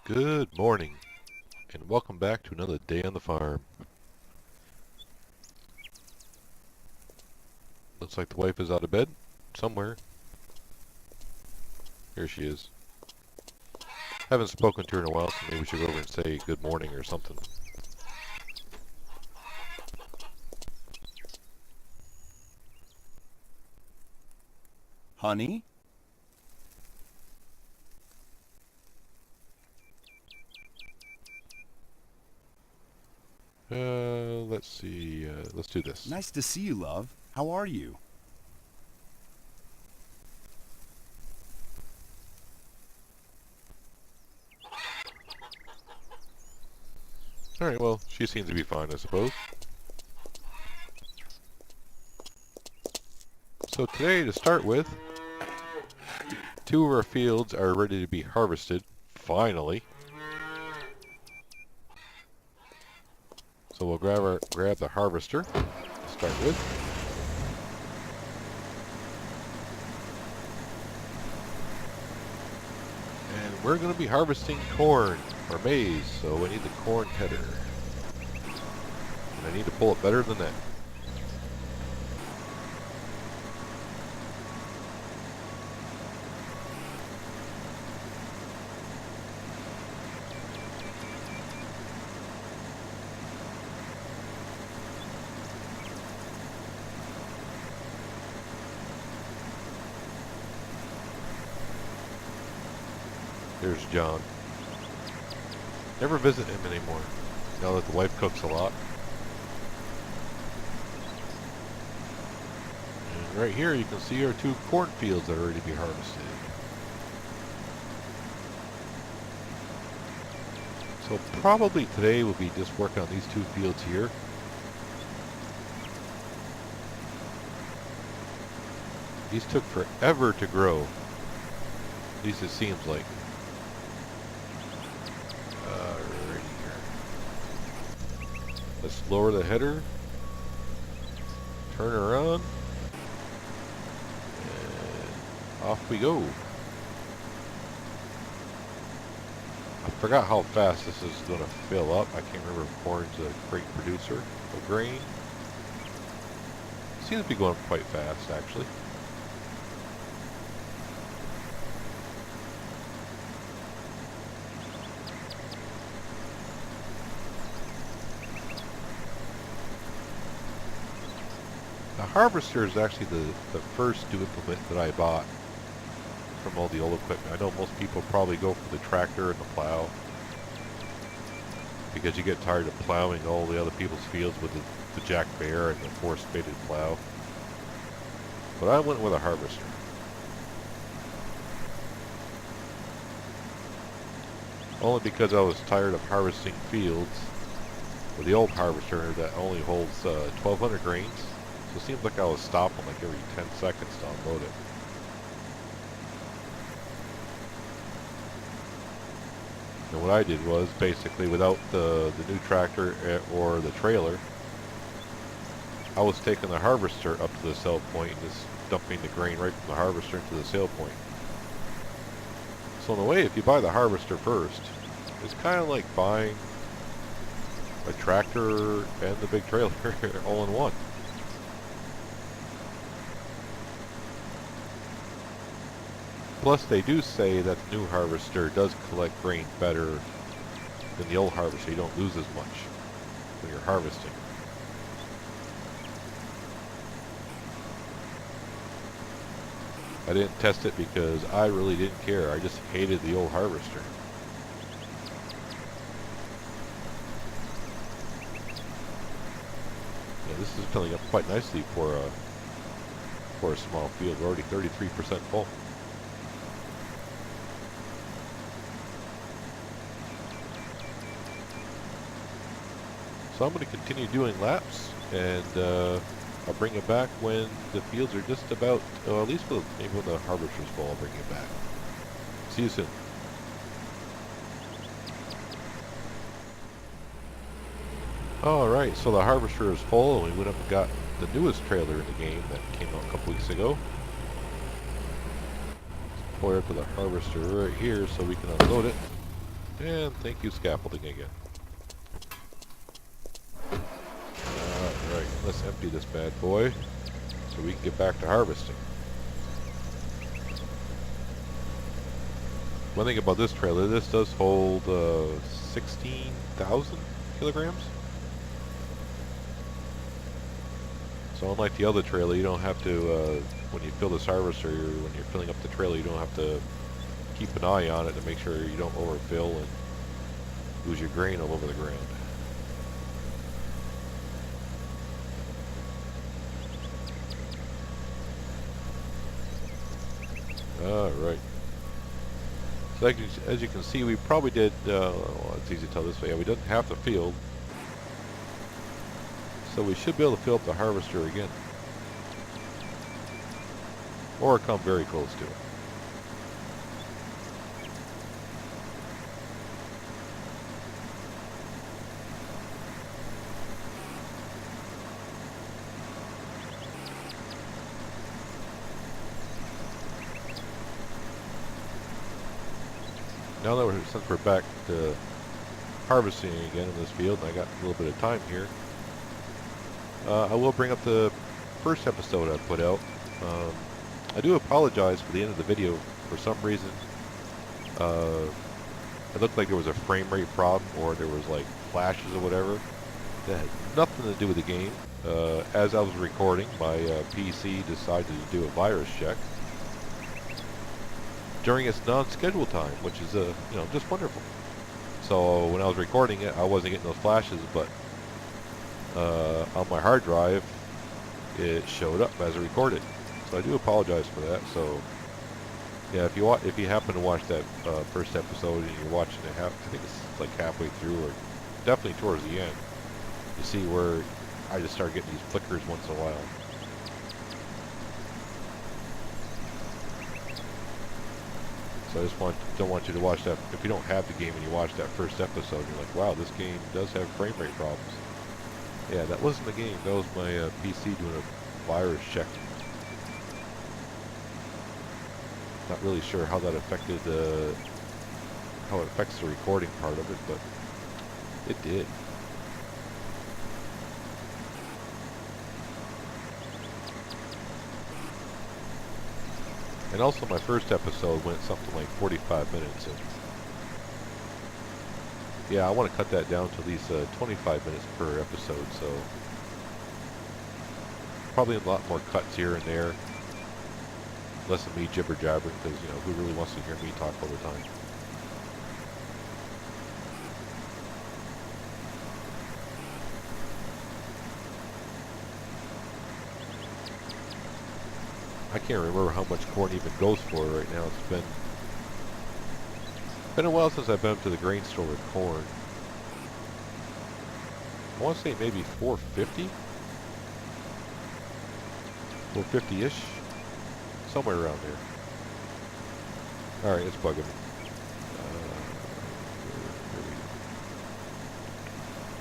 Good morning, and welcome back to another day on the farm. Looks like the wife is out of bed somewhere. Here she is. Haven't spoken to her in a while, so maybe we should go over and say good morning or something. Honey? Let's see. Let's do this. Nice to see you, love. How are you? Alright, well, she seems to be fine, I suppose. So today, to start with, two of our fields are ready to be harvested, finally. So we'll grab the harvester to start with. And we're going to be harvesting corn, or maize, so we need the corn header. And I need to pull it better than that. There's John. Never visit him anymore, now that the wife cooks a lot. And right here you can see our two cornfields that are ready to be harvested. So probably today we'll be just working on these two fields here. These took forever to grow. At least it seems like. Right here. Let's lower the header. Turn her on. And off we go. I forgot how fast this is going to fill up. I can't remember if corn's a great producer of grain. Seems to be going quite fast, actually. The harvester is actually the first new implement that I bought from all the old equipment. I know most people probably go for the tractor and the plow because you get tired of plowing all the other people's fields with the jack bear and the four-spaded plow. But I went with a harvester. Only because I was tired of harvesting fields with the old harvester that only holds 1,200 grains. So it seems like I was stopping like every 10 seconds to unload it. And what I did was, basically, without the new tractor or the trailer, I was taking the harvester up to the sale point and just dumping the grain right from the harvester into the sale point. So in a way, if you buy the harvester first, it's kind of like buying a tractor and the big trailer all in one. Plus, they do say that the new harvester does collect grain better than the old harvester. You don't lose as much when you're harvesting. I didn't test it because I really didn't care. I just hated the old harvester. Yeah, this is filling up quite nicely for a small field. We're already 33% full. So I'm going to continue doing laps, and I'll bring it back when the fields are just about, at least maybe when the harvester's full, I'll bring it back. See you soon. Alright, so the harvester is full, and we went up and got the newest trailer in the game that came out a couple weeks ago. Let's pull it up to the harvester right here so we can unload it. And thank you, scaffolding again. Alright, let's empty this bad boy so we can get back to harvesting. One thing about this trailer, this does hold 16,000 kilograms. So unlike the other trailer, you don't have to, when you fill this harvester, when you're filling up the trailer, you don't have to keep an eye on it to make sure you don't overfill and lose your grain all over the ground. Alright. So as you can see, we probably did, well, it's easy to tell this way, yeah, we didn't have the field. So we should be able to fill up the harvester again. Or come very close to it. Now that since we're back to harvesting again in this field, and I got a little bit of time here, I will bring up the first episode I put out. I do apologize for the end of the video. For some reason, it looked like there was a frame rate problem, or there was like flashes or whatever. That had nothing to do with the game. As I was recording, my PC decided to do a virus check during its non-scheduled time, which is just wonderful. So when I was recording it, I wasn't getting those flashes, but on my hard drive, it showed up as I recorded. So I do apologize for that. So yeah, if you happen to watch that first episode and you're watching it, I think it's like halfway through, or definitely towards the end, you see where I just start getting these flickers once in a while. So I just don't want you to watch that. If you don't have the game and you watch that first episode, you're like, wow, this game does have frame rate problems. Yeah, that wasn't the game. That was my PC doing a virus check. Not really sure how that affected, how it affects the recording part of it, but it did. And also my first episode went something like 45 minutes. And yeah, I want to cut that down to at least 25 minutes per episode, so probably a lot more cuts here and there. Less of me jibber jabbering, because who really wants to hear me talk all the time? I can't remember how much corn even goes for right now. It's been a while since I've been up to the grain store with corn. I want to say maybe 450, 450-ish, somewhere around there. All right, it's bugging me.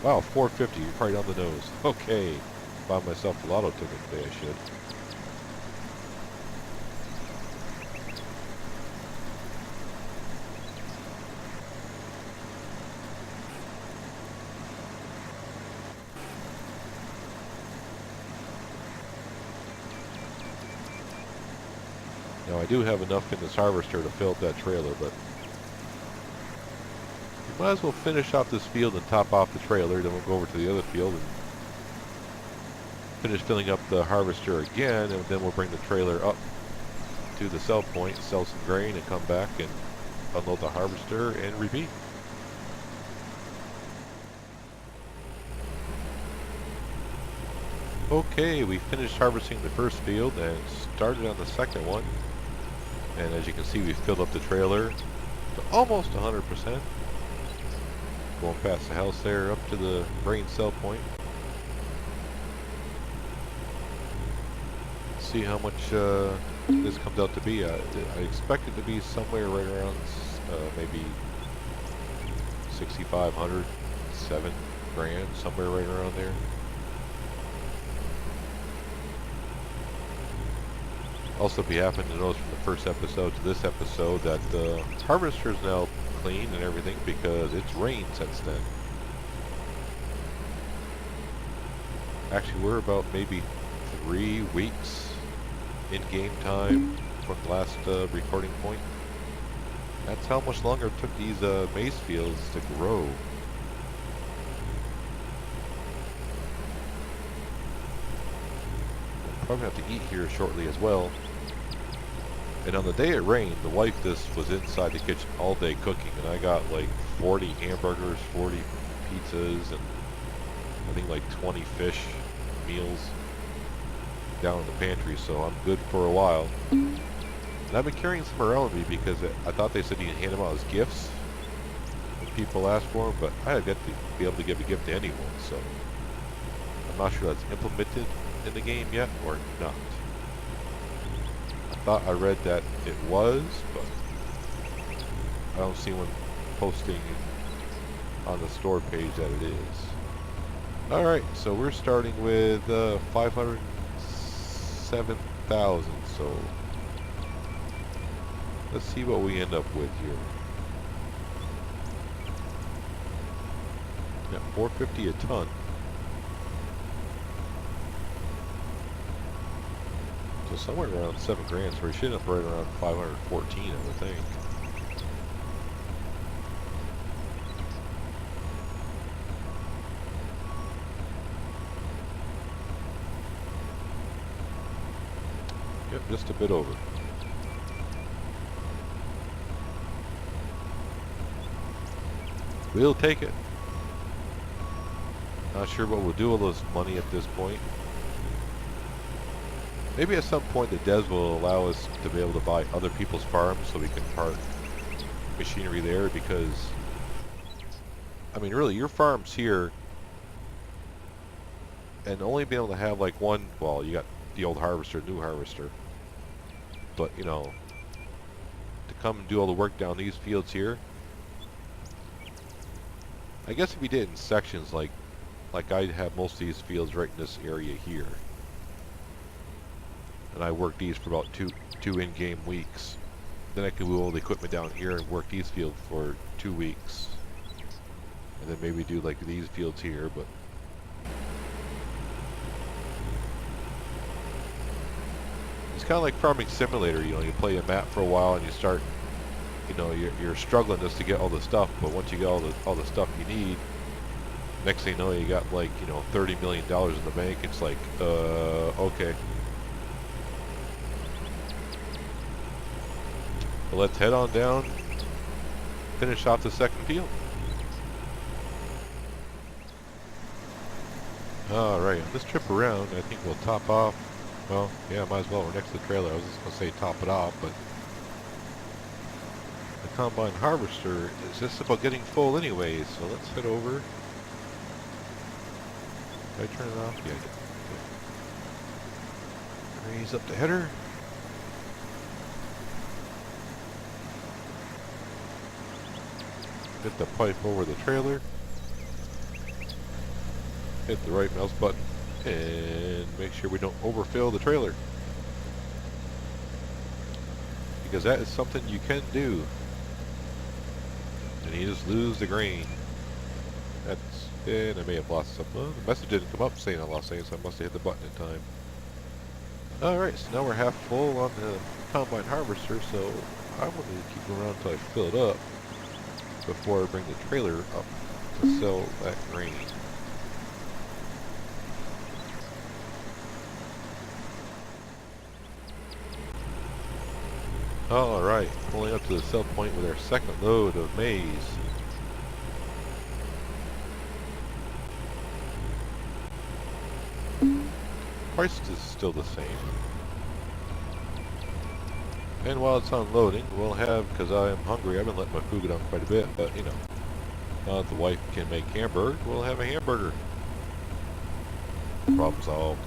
Wow, 450, you're right on the nose. Okay, buy myself a lotto ticket today, I should. Now I do have enough in this harvester to fill up that trailer, but we might as well finish off this field and top off the trailer, then we'll go over to the other field and finish filling up the harvester again, and then we'll bring the trailer up to the sell point, sell some grain, and come back and unload the harvester and repeat. Okay, we finished harvesting the first field and started on the second one. And as you can see, we filled up the trailer to almost 100%. Going past the house there, up to the grain sell point. See how much this comes out to be. I expect it to be somewhere right around maybe 6,500, 7 grand, somewhere right around there. Also, if you happen to notice from the first episode to this episode that the harvester's now clean and everything because it's rained since then. Actually, we're about maybe 3 weeks in game time from the last recording point. That's how much longer it took these maize fields to grow. We'll probably have to eat here shortly as well. And on the day it rained, the wife just was inside the kitchen all day cooking, and I got like 40 hamburgers, 40 pizzas, and I think like 20 fish meals down in the pantry, so I'm good for a while. And I've been carrying some around with me because I thought they said you can hand them out as gifts when people ask for them, but I have yet to be able to give a gift to anyone, so I'm not sure that's implemented in the game yet or not. I thought I read that it was, but I don't see one posting on the store page that it is. Alright, so we're starting with 507,000, so let's see what we end up with here. Yeah, 450 a ton. So somewhere around 7 grand, so we should end up right around 514, I would think. Yep, just a bit over. We'll take it. Not sure what we'll do with this money at this point. Maybe at some point the devs will allow us to be able to buy other people's farms so we can park machinery there, because I mean really your farm's here and only being able to have like one, well, you got the old harvester, new harvester, but you know, to come and do all the work down these fields here, I guess if we did it in sections, like I'd have most of these fields right in this area here, and I work these for about two in-game weeks. Then I can move all the equipment down here and work these fields for 2 weeks, and then maybe do like these fields here. But it's kind of like Farming Simulator. You know, you play a map for a while and you start, you know, you're struggling just to get all the stuff. But once you get all the stuff you need, next thing you know, you got like, you know, $30 million in the bank. It's like, okay. Well, let's head on down, finish off the second field. Alright, on this trip around, I think we'll top off. Well, yeah, might as well. We're next to the trailer. I was just going to say top it off, but the combine harvester is just about getting full anyways, so let's head over. Did I turn it off? Yeah, I did. Okay. Raise up the header. Hit the pipe over the trailer. Hit the right mouse button and make sure we don't overfill the trailer, because that is something you can do and you just lose the grain. That's, and I may have lost some. Well, the message didn't come up saying I lost any, so I must have hit the button in time. Alright, so now we're half full on the combine harvester, so I'm going to keep going around until I fill it up before I bring the trailer up to sell that grain. Alright, pulling up to the sell point with our second load of maize. Price is still the same. And while it's unloading, we'll have, because I am hungry, I've been letting my food get on quite a bit, but you know, now that the wife can make hamburger, we'll have a hamburger. Problem solved.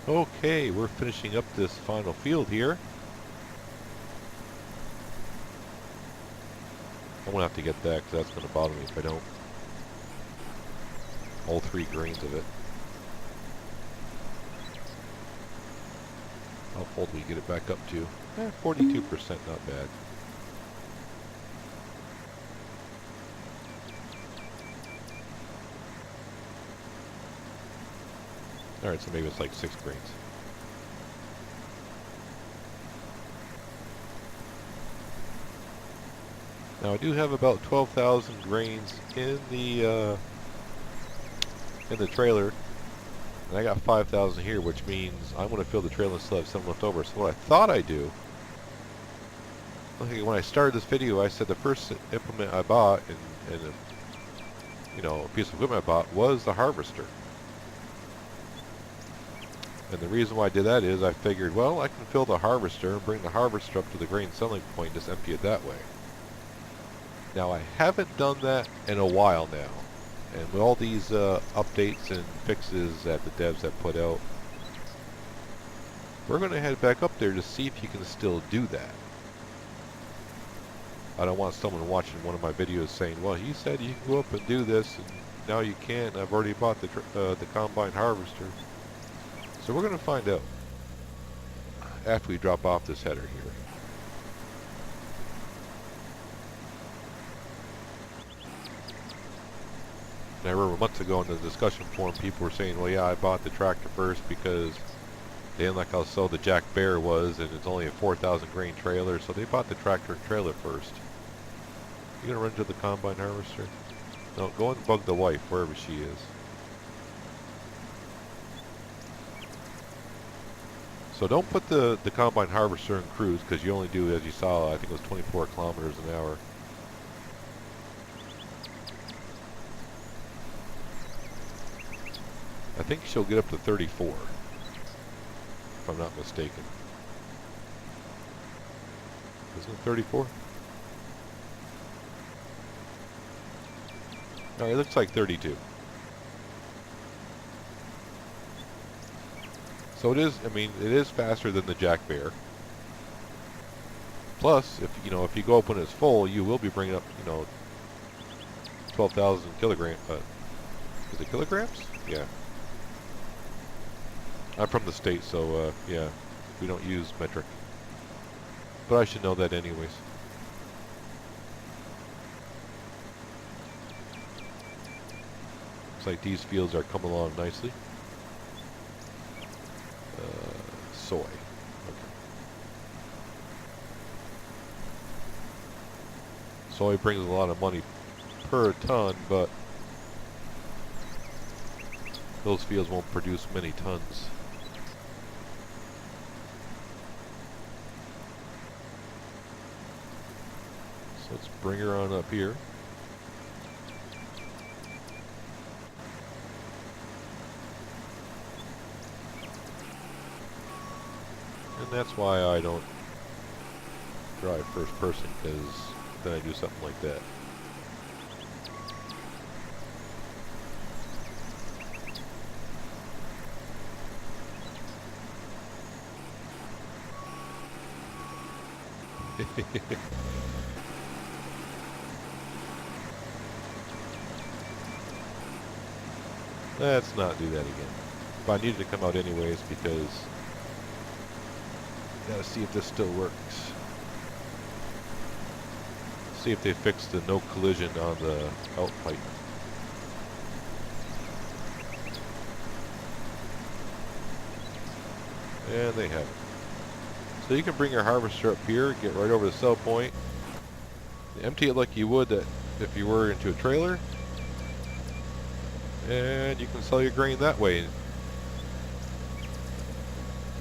Okay, we're finishing up this final field here. I'm gonna have to get that because that's gonna bother me if I don't. All 3 grains of it. How full do we get it back up to? 42%, not bad. Alright, so maybe it's like 6 grains. Now I do have about 12,000 grains in the trailer, and I got 5,000 here, which means I'm going to fill the trailer and still have some left over. So what I thought I'd do, okay, when I started this video, I said the first implement I bought, and a piece of equipment I bought was the harvester. And the reason why I did that is I figured, well, I can fill the harvester and bring the harvester up to the grain selling point and just empty it that way. Now I haven't done that in a while now, and with all these updates and fixes that the devs have put out, we're going to head back up there to see if you can still do that. I don't want someone watching one of my videos saying, well, he said you can go up and do this, and now you can't, I've already bought the combine harvester. So we're going to find out after we drop off this header here. And I remember months ago in the discussion forum, people were saying, well, yeah, I bought the tractor first because they didn't like how slow the Jack Bear was, and it's only a 4,000 grain trailer, so they bought the tractor and trailer first. You gonna run to the combine harvester? No, go and bug the wife, wherever she is. So don't put the combine harvester in cruise, because you only do, as you saw, I think it was 24 kilometers an hour. I think she'll get up to 34, if I'm not mistaken. Isn't it 34? Alright, it looks like 32. So it is, I mean, it is faster than the Jack Bear. Plus, if you go up when it's full, you will be bringing up, 12,000 kilograms. Is it kilograms? Yeah. I'm from the States, so, yeah, we don't use metric. But I should know that anyways. Looks like these fields are coming along nicely. Soy. Okay. Soy brings a lot of money per ton, but those fields won't produce many tons. So let's bring her on up here. And that's why I don't drive first person, because then I do something like that. Let's not do that again. But I needed to come out anyways because gotta see if this still works. See if they fixed the no collision on the out pipe. And they have it. So you can bring your harvester up here, get right over the sell point, empty it like you would that if you were into a trailer, and you can sell your grain that way.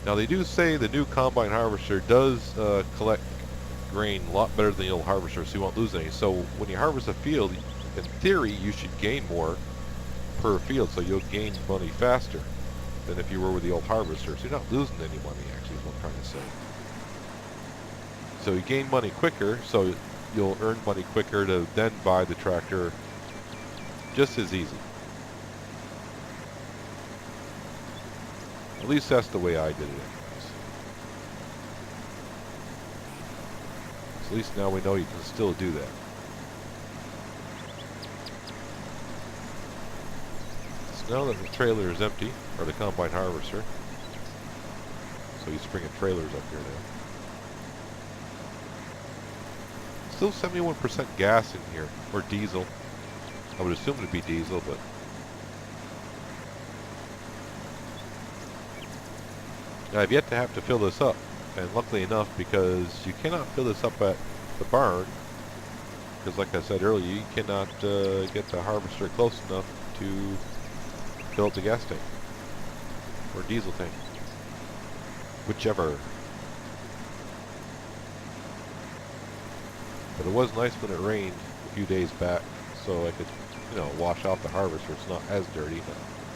Now they do say the new combine harvester does collect grain a lot better than the old harvester, so you won't lose any. So when you harvest a field, in theory you should gain more per field, so you'll gain money faster than if you were with the old harvester. So you're not losing any money, actually, is what I'm trying to say. So you gain money quicker, so you'll earn money quicker to then buy the tractor just as easy. At least that's the way I did it anyways. So at least now we know you can still do that. So now that the trailer is empty, or the combine harvester, so he's bringing trailers up here now. Still 71% gas in here, or diesel. I would assume it'd be diesel, but I've yet to have to fill this up. And luckily enough, because you cannot fill this up at the barn, because like I said earlier, you cannot get the harvester close enough to fill up the gas tank, or diesel tank, whichever. But it was nice when it rained a few days back, so I could, wash off the harvester. It's not as dirty.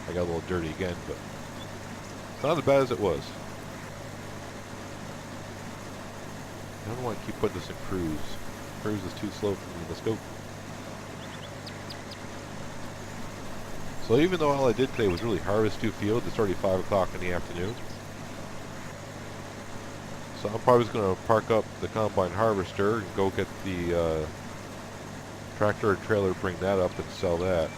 I got a little dirty again, but it's not as bad as it was. I don't want to keep putting this in cruise. Cruise is too slow for me. Let's go. So even though all I did today was really harvest 2 fields, it's already 5 o'clock in the afternoon. So I'm probably just going to park up the combine harvester and go get the tractor and trailer, bring that up and sell that.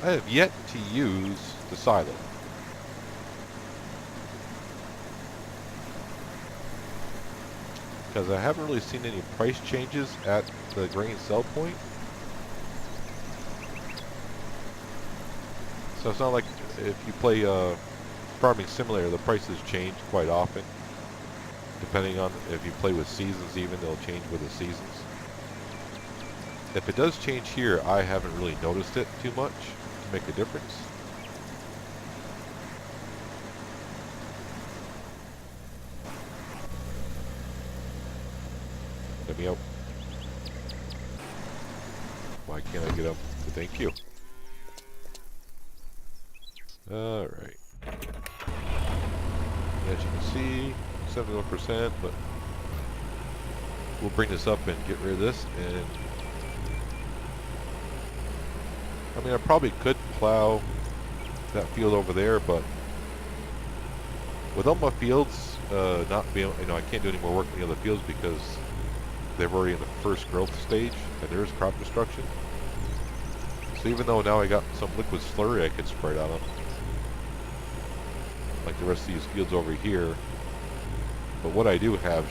I have yet to use the silo. Because I haven't really seen any price changes at the grain sell point. So it's not like if you play Farming Simulator, the prices change quite often. Depending on if you play with seasons even, they'll change with the seasons. If it does change here, I haven't really noticed it too much to make a difference. Let me out. Why can't I get up? Thank you. Alright. As you can see, 71%, but we'll bring this up and get rid of this. And I mean, I probably could plow that field over there, but with all my fields not being, I can't do any more work in the other fields because they're already in the first growth stage and there's crop destruction. So even though now I got some liquid slurry I could spread on them, like the rest of these fields over here, but what I do have,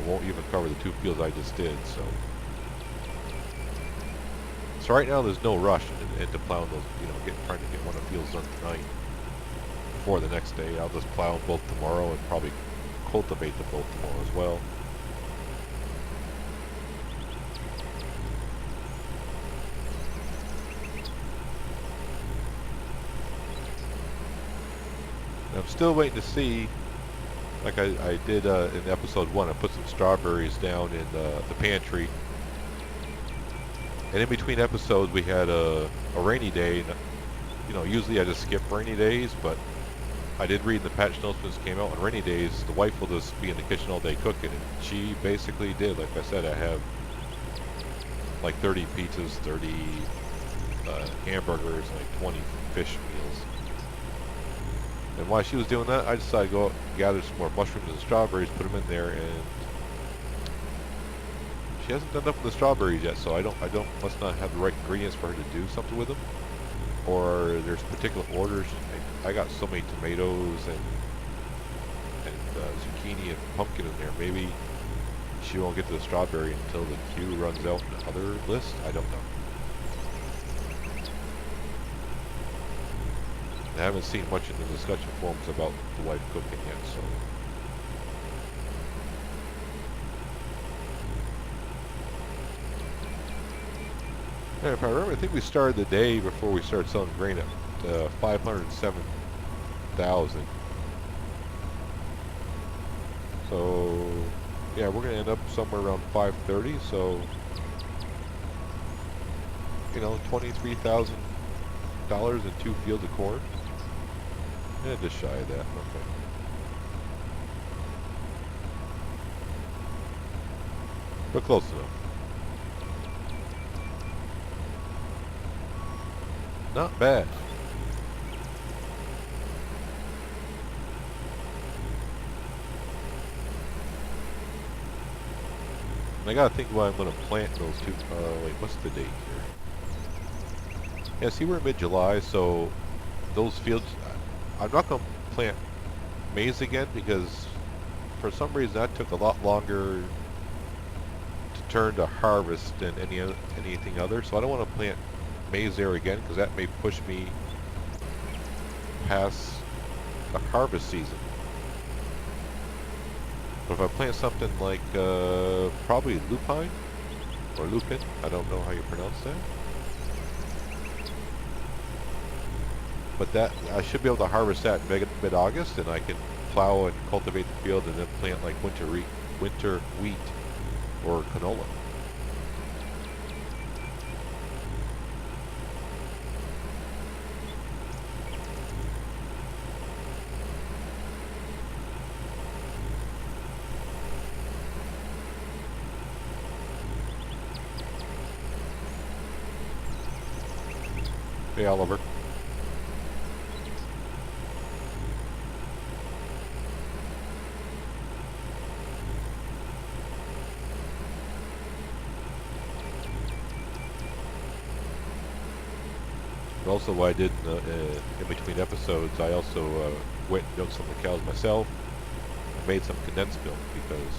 won't even cover the 2 fields I just did. So right now there's no rush into plowing those, trying to get one of the fields done tonight before the next day. I'll just plow them both tomorrow and probably cultivate them both tomorrow as well. I'm still waiting to see, like I did in episode 1, I put some strawberries down in the pantry. And in between episodes we had a rainy day. And, usually I just skip rainy days, but I did read in the patch notes when this came out, on rainy days the wife will just be in the kitchen all day cooking. And she basically did. Like I said, I have like 30 pizzas, 30 hamburgers, like 20 fish meals. And while she was doing that, I decided to go out and gather some more mushrooms and strawberries, put them in there, and she hasn't done enough with the strawberries yet, so I must not have the right ingredients for her to do something with them. Or there's particular orders. I got so many tomatoes and zucchini and pumpkin in there. Maybe she won't get to the strawberry until the queue runs out in the other list. I don't know. I haven't seen much in the discussion forums about the wife cooking yet, so. And if I remember, I think we started the day before we started selling grain at 507,000. So, yeah, we're going to end up somewhere around 530, so, $23,000 in 2 fields of corn. Yeah, just shy of that. Okay. But close enough. Not bad. I gotta think what I'm gonna plant in those two. Wait, what's the date here? Yeah, see, we're in mid-July, so those fields. I'm not gonna plant maize again because for some reason that took a lot longer to turn to harvest than anything other. So I don't want to plant maize there again because that may push me past the harvest season. But if I plant something like probably lupine or lupin, I don't know how you pronounce that. But that I should be able to harvest that in mid-August, and I can plow and cultivate the field and then plant like winter wheat or canola. Hey, Oliver. But also what I did in between episodes, I also went and milked some of the cows myself and made some condensed milk because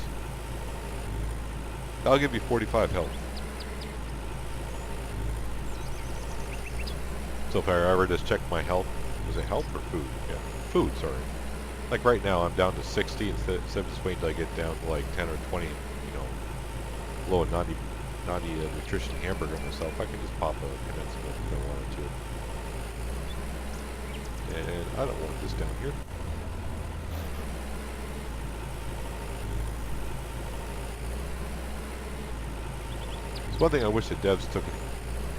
that'll give you 45 health. So if I ever just check my health, was it health or food? Yeah, food, sorry. Like right now I'm down to 60 instead of just waiting until I get down to like 10 or 20 and, you know, blow a 90 nutrition hamburger myself. I can just pop a condensed milk if I wanted to. And I don't want this down here. It's one thing I wish the devs took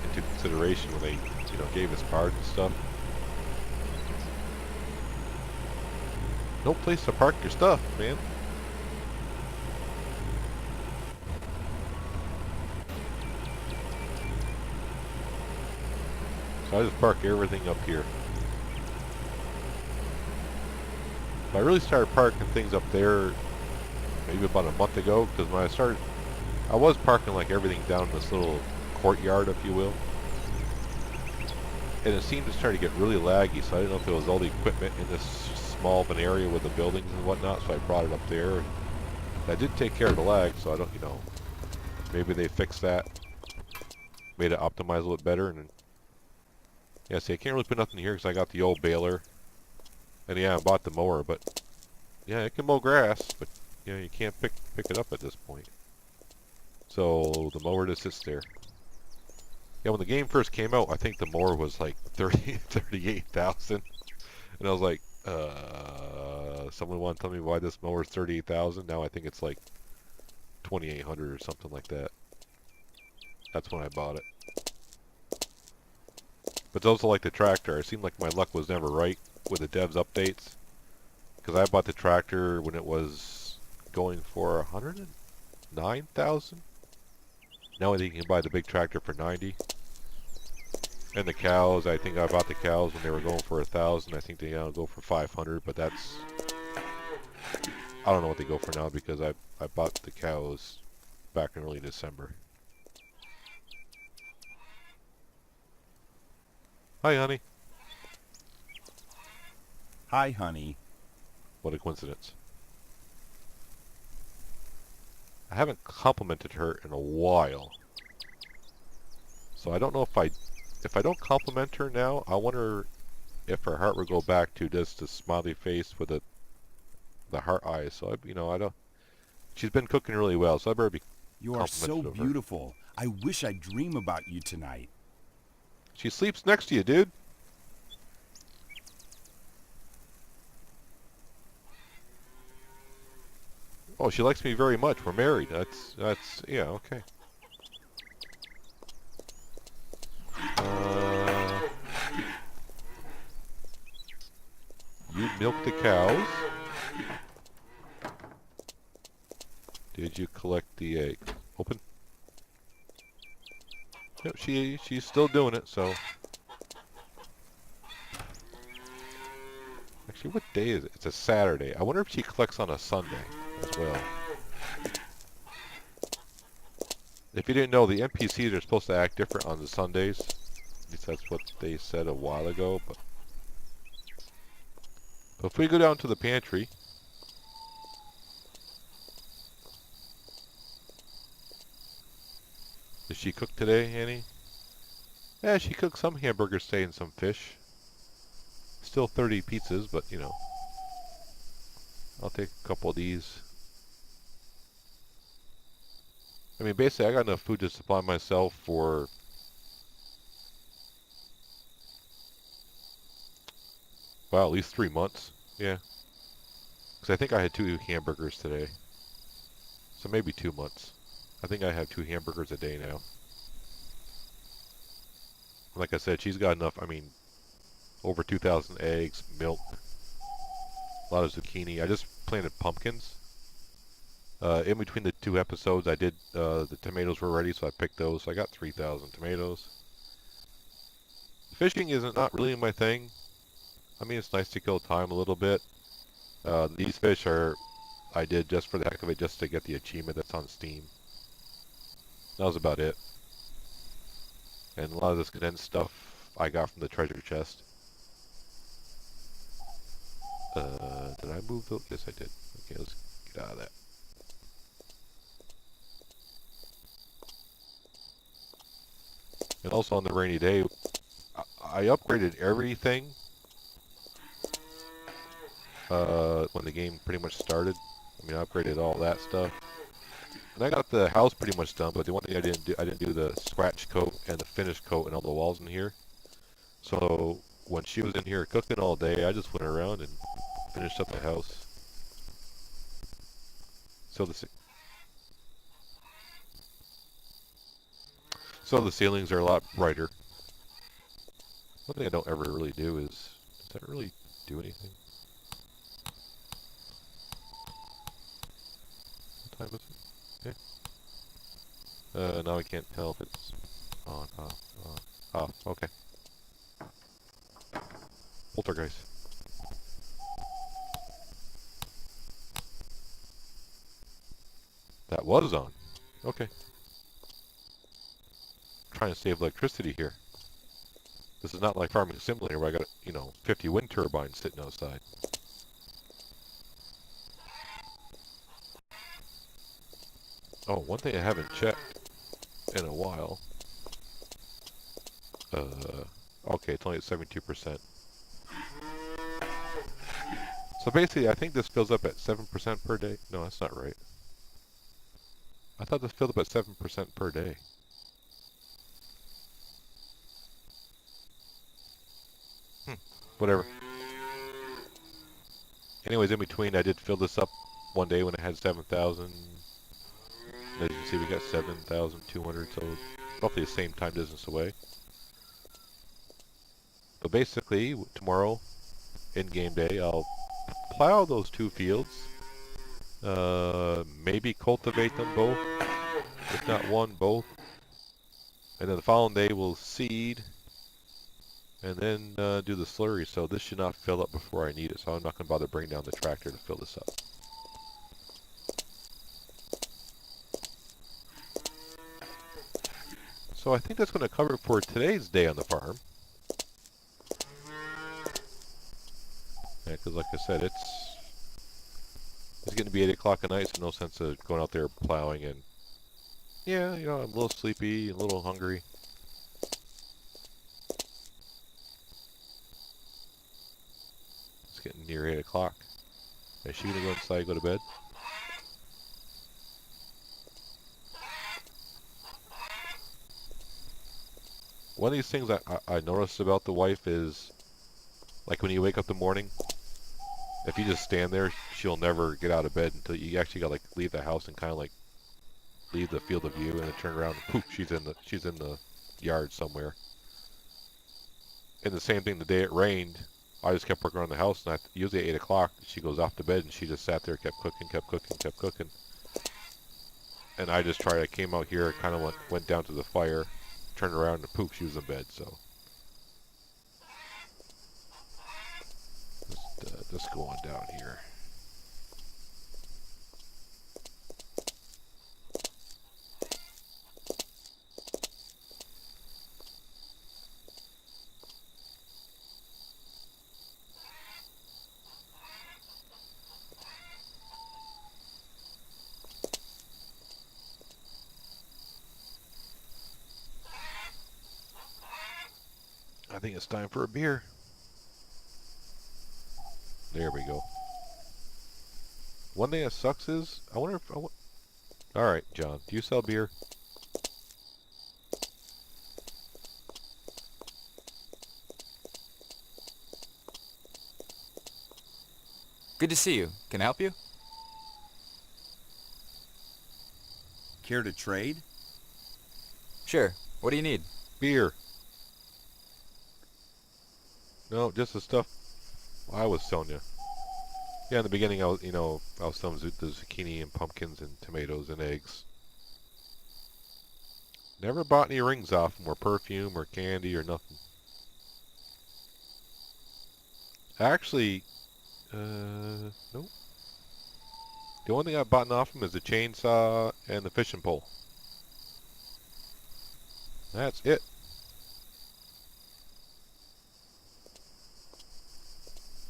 into consideration when they, you know, gave us cards and stuff. No place to park your stuff, man. So I just park everything up here. I really started parking things up there maybe about a month ago, because when I started, I was parking like everything down in this little courtyard, if you will. And it seemed to start to get really laggy, so I didn't know if it was all the equipment in this small of an area with the buildings and whatnot, so I brought it up there. And that did take care of the lag, so I don't, you know, maybe they fixed that, made it optimize a little bit better. And yeah, see, I can't really put nothing here because I got the old baler. And yeah, I bought the mower, but yeah, it can mow grass, but you know, you can't pick it up at this point. So the mower just sits there. Yeah, when the game first came out, I think the mower was like 38,000. And I was like, someone want to tell me why this mower is 38,000? Now I think it's like 2,800 or something like that. That's when I bought it. But it's also like the tractor. It seemed like my luck was never right with the devs updates. Because I bought the tractor when it was going for 109,000. Now I think you can buy the big tractor for 90. And the cows, I think I bought the cows when they were going for 1,000. I think they now go for 500, but that's, I don't know what they go for now because I bought the cows back in early December. Hi, honey. Hi, honey. What a coincidence. I haven't complimented her in a while. So I don't know if I don't compliment her now, I wonder if her heart would go back to just the smiley face with the heart eyes. So you know, I don't. She's been cooking really well, so I better be You are so complimented of her. beautiful. I wish I'd dream about you tonight. She sleeps next to you, dude. Oh, she likes me very much. We're married. That's yeah, okay. You milked the cows. Did you collect the egg? Open. Yep, she's still doing it, so. Actually, what day is it? It's a Saturday. I wonder if she collects on a Sunday as well. If you didn't know, the NPCs are supposed to act different on the Sundays. At least that's what they said a while ago. But if we go down to the pantry, did she cook today, Annie? Yeah, she cooked some hamburgers today and some fish. Still 30 pizzas, but you know, I'll take a couple of these. I mean, basically, I got enough food to supply myself for, well, at least 3 months. Yeah. Because I think I had 2 hamburgers today. So maybe 2 months. I think I have 2 hamburgers a day now. Like I said, she's got enough, I mean, over 2,000 eggs, milk, a lot of zucchini. I just planted pumpkins. In between the 2 episodes, I did, the tomatoes were ready, so I picked those. So I got 3,000 tomatoes. Fishing isn't not really my thing. I mean, it's nice to kill time a little bit. These fish I did just for the heck of it, just to get the achievement that's on Steam. That was about it. And a lot of this condensed stuff I got from the treasure chest. Did I move those? Yes, I did. Okay, let's get out of that. And also on the rainy day, I upgraded everything when the game pretty much started. I mean, I upgraded all that stuff. And I got the house pretty much done, but the one thing I didn't do the scratch coat and the finish coat and all the walls in here. So when she was in here cooking all day, I just went around and finished up the house. So the ceilings are a lot brighter. One thing I don't ever really do is, does that really do anything? What time is it? Okay. Now I can't tell if it's on, off, on, off. Okay. Poltergeist. That was on. Okay. Trying to save electricity here. This is not like Farming Simulator where I got, 50 wind turbines sitting outside. Oh, one thing I haven't checked in a while. Okay, it's only at 72%. So basically, I think this fills up at 7% per day. No, that's not right. I thought this filled up at 7% per day. Whatever. Anyways, in between, I did fill this up one day when it had 7,000. As you can see, we got 7,200, so roughly the same time distance away. But basically, tomorrow, in-game day, I'll plow those 2 fields. Maybe cultivate them both. If not one, both. And then the following day, we'll seed. And then do the slurry. So this should not fill up before I need it. So I'm not going to bother bringing down the tractor to fill this up. So I think that's going to cover it for today's day on the farm. Yeah, because like I said, it's getting to be 8 o'clock at night, so no sense of going out there plowing. And yeah, I'm a little sleepy, a little hungry. It's getting near 8 o'clock. Is she going to go inside and go to bed? One of these things I noticed about the wife is, like when you wake up in the morning, if you just stand there, she'll never get out of bed until you actually got to like leave the house and kind of like leave the field of view and then turn around and poof, she's in the yard somewhere. And the same thing the day it rained, I just kept working around the house, and usually at 8 o'clock she goes off to bed and she just sat there, kept cooking. And I came out here, kind of went down to the fire, turned around, and poof, she was in bed. So just go on down here. think it's time for a beer. There we go. One thing that sucks is, I wonder if Alright, John, do you sell beer? Good to see you. Can I help you? Care to trade? Sure. What do you need? Beer. No, just the stuff I was selling you. Yeah, in the beginning, I was selling the zucchini and pumpkins and tomatoes and eggs. Never bought any rings off them, or perfume, or candy, or nothing. Actually, nope. The only thing I bought off them is the chainsaw and the fishing pole. That's it.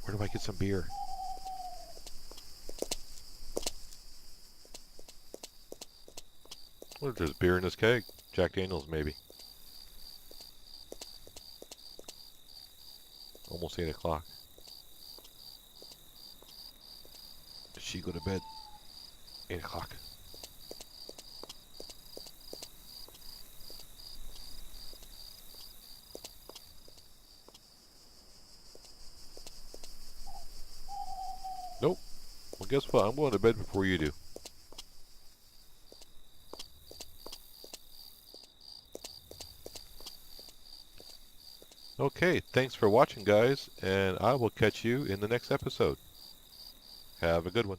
Where do I get some beer? What if there's beer in this keg? Jack Daniels, maybe. Almost 8 o'clock. Did she go to bed? 8 o'clock. Nope. Well, guess what? I'm going to bed before you do. Okay, thanks for watching, guys, and I will catch you in the next episode. Have a good one.